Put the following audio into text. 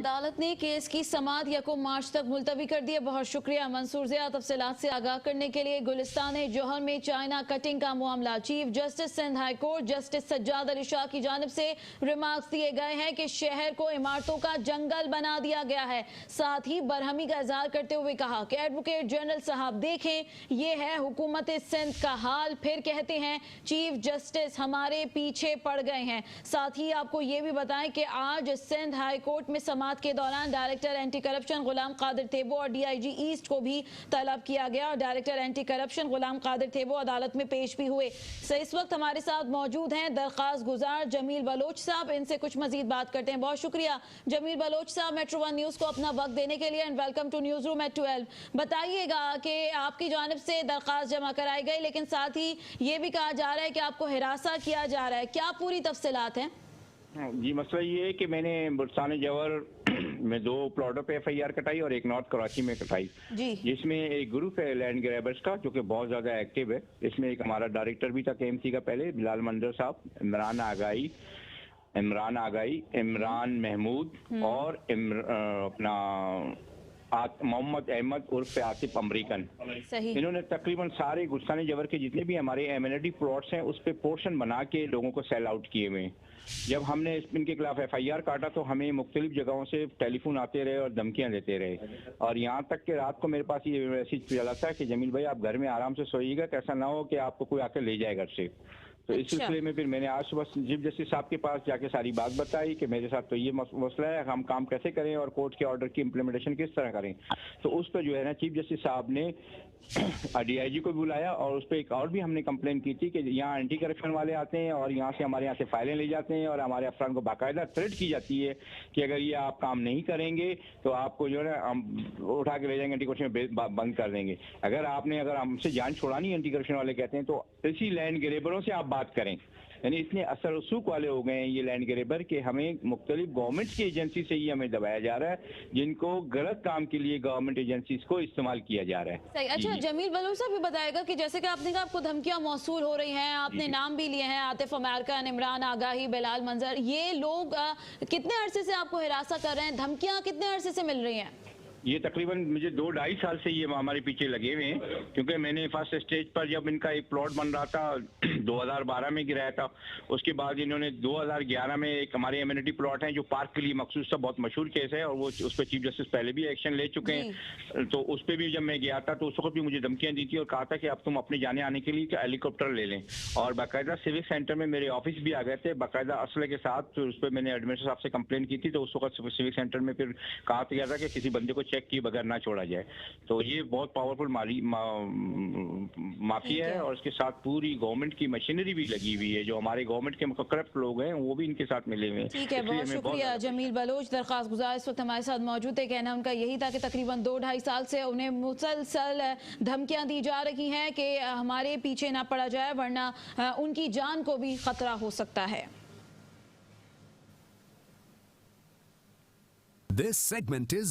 अदालत ने केस की समाअत 1 मार्च तक मुलतवी कर दी है। बहुत शुक्रिया मंसूर ज़िया, तफसीलात से आगाह करने के लिए। गुलिस्तान जौहर में चाइना कटिंग का मामला, chief justice Sindh high court justice Sajjad Ali Shah की जानिब से रिमार्क्स दिए गए हैं कि शहर को इमारतों का जंगल बना दिया गया है। साथ ही बरहमी का इजहार करते हुए कहा कि एडवोकेट जनरल साहब देखें, ये है हुकूमत सिंध का हाल। फिर कहते हैं चीफ जस्टिस हमारे पीछे पड़ गए हैं। साथ ही आपको ये भी बताएं कि आज सिंध हाई कोर्ट में समाअत के दौरान director anti corruption Ghulam Qadir Thebo और डीआईजी ईस्ट को भी तलब किया गया और director anti corruption Ghulam Qadir Thebo अदालत में पेश भी हुए। इस वक्त हमारे साथ मौजूद हैं दरख्वास्त गुजार जमील बलोच साहब। इनसे कुछ मजीद बात करते हैं। बहुत शुक्रिया जमील बलोच साहब, मेट्रो वन न्यूज को अपना वक्त देने के लिए, and welcome to news room at 12। बताइएगा कि आपकी जानिब से दरख्वास्त जमा कराई गई, लेकिन साथ ही ये भी कहा जा रहा है कि आपको हिरासा किया जा रहा है, क्या पूरी तफसीलात हैं? जी, मसला ये है कि मैंने बुलस्तान जौहर में 2 प्लॉटों पे एफआईआर कटाई और एक नॉर्थ कराची में कटाई, जिसमें एक ग्रुप है लैंड ग्रैबर्स का जो कि बहुत ज्यादा एक्टिव है। इसमें एक हमारा डायरेक्टर भी था केएमसी का पहले, बिलाल मंदर साहब, इमरान आगाई, इमरान महमूद और अपना मोहम्मद अहमद उर्फ आसिफ अमरीकन। इन्होंने तकरीबन सारे गुलिस्तान जौहर के जितने भी हमारे एमिनिटी प्लॉट्स हैं उस पे पोर्शन बना के लोगों को सेल आउट किए हुए। जब हमने इनके खिलाफ एफआईआर काटा तो हमें मुख्तलिफ जगहों से टेलीफोन आते रहे और धमकियां देते रहे, और यहाँ तक कि रात को मेरे पास ये मैसेज चला था कि जमील भाई आप घर में आराम से सोइएगा, कैसा ना हो कि आपको कोई आकर ले जाए घर से। तो इस सिलसिले में फिर मैंने आज सुबह चीफ जस्टिस साहब के पास जाके सारी बात बताई कि मेरे साथ तो ये मसला है, हम काम कैसे करें और कोर्ट के ऑर्डर की इम्प्लीमेंटेशन किस तरह करें। तो उस पर जो है ना चीफ जस्टिस साहब ने डीआईजी को बुलाया और उस पर एक और भी हमने कंप्लेन की थी कि यहाँ एंटी करप्शन वाले आते हैं और यहाँ से हमारे यहाँ से फाइलें ले जाते हैं और हमारे अफराद को बाकायदा थ्रेट की जाती है कि अगर ये आप काम नहीं करेंगे तो आपको जो है हम उठा के ले जाएंगे, एंटी करप्शन में बंद कर देंगे। अगर हमसे जान छुड़ानी है, एंटी करप्शन वाले कहते हैं, तो इसी लैंड ग्रेबरों से आप बात करें। यानी इतने असर रसूख वाले हो गए हैं ये लैंड ग्रेबर कि हमें मुख्तलिफ गवर्नमेंट की एजेंसी से ही हमें दबाया जा रहा है, जिनको गलत काम के लिए गवर्नमेंट एजेंसीज को इस्तेमाल किया जा रहा है। सही। अच्छा जमील बलोच साहब भी बताएगा कि जैसे कि आपने कहा आपको धमकियां मौसूल हो रही हैं, आपने नाम भी लिए हैं, आतिफ अमेरिकन, इमरान आगाही, बिलाल मंजर, ये लोग कितने अरसे से आपको हिरासत कर रहे हैं? धमकियां कितने अरसे से मिल रही हैं? ये तकरीबन मुझे 2-2.5 साल से ये हमारे पीछे लगे हुए हैं, क्योंकि मैंने फर्स्ट स्टेज पर जब इनका एक प्लॉट बन रहा था 2012 में गिराया था, उसके बाद इन्होंने 2011 में एक हमारे एमिनिटी प्लॉट है जो पार्क के लिए मखसूस था, बहुत मशहूर केस है और वो उस पर चीफ जस्टिस पहले भी एक्शन ले चुके हैं। तो उस पर भी जब मैं गया था तो उस वक्त भी मुझे धमकियां दी थी और कहा था कि अब तुम अपने जाने आने के लिए हेलीकॉप्टर ले लें, और बाकायदा सिविक सेंटर में मेरे ऑफिस भी आ गए थे बाकायदा असले के साथ। तो उस पर मैंने एडमिनिस्ट्रेटर साहब से कंप्लेन की थी, तो उस वक्त सिविक सेंटर में फिर कहा गया था कि किसी बंदे को चेक किए बगैर ना छोड़ा जाए। तो ये बहुत पावरफुल माफिया है और इसके साथ पूरी गवर्नमेंट की मशीनरी भी लगी हुई है, जो हमारे गवर्नमेंट के करप्ट लोग हैं वो भी इनके साथ मिले हुए हैं। ठीक है, बहुत शुक्रिया जमील बलोच, दरख्वास्त गुजार इस वक्त हमारे साथ मौजूद है। कहना उनका यही था कि तकरीबन 2-2.5 साल से उन्हें मुसलसल धमकियां दी जा रही हैं कि हमारे पीछे ना पड़ा जाए वरना उनकी जान को भी खतरा हो सकता है। This segment is